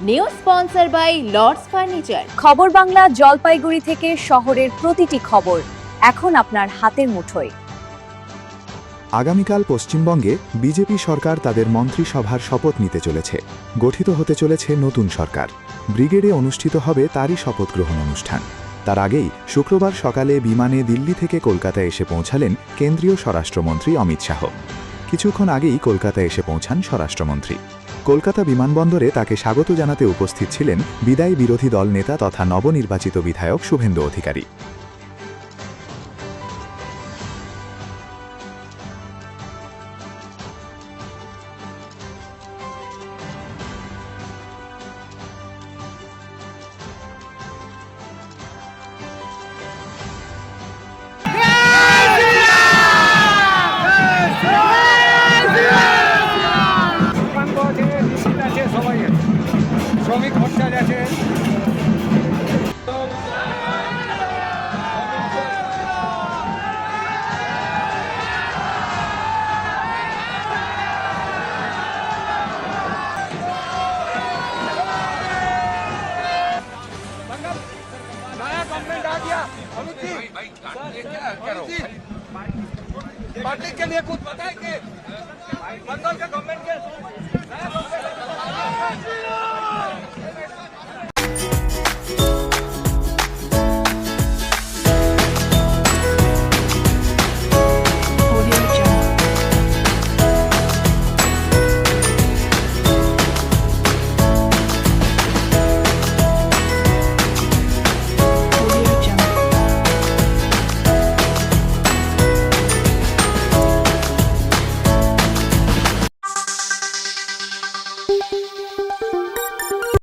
New sponsor by Lords furniture. খবর বাংলা জলপাইগুড়ি থেকে শহরের প্রতিটি খবর এখন আপনার হাতের মুঠোয়। আগামীকাল পশ্চিমবঙ্গে বিজেপি সরকার তাদের মন্ত্রিসভার শপথ নিতে চলেছে। গঠিত হতে চলেছে নতুন সরকার। ব্রিগেডে অনুষ্ঠিত হবে তারই শপথ গ্রহণ অনুষ্ঠান। তার আগেই শুক্রবার সকালে বিমানে দিল্লি থেকে কলকাতায় এসে পৌঁছালেন কেন্দ্রীয় স্বরাষ্ট্রমন্ত্রী অমিত শাহ। কিছুক্ষণ আগেই কলকাতায় এসে পৌঁছান স্বরাষ্ট্রমন্ত্রী। কলকাতা বিমানবন্দরে তাকে স্বাগত জানাতে উপস্থিত ছিলেন বিদায়ী বিরোধী দল নেতা তথা নবনির্বাচিত বিধায়ক শুভেন্দু অধিকারী। শ্রমিক হরতাল আছে। नया गवर्नमेंट आ गया। अमित जी पब्लिक के लिए कुछ बताएंगे बंगाल का गवर्नमेंट के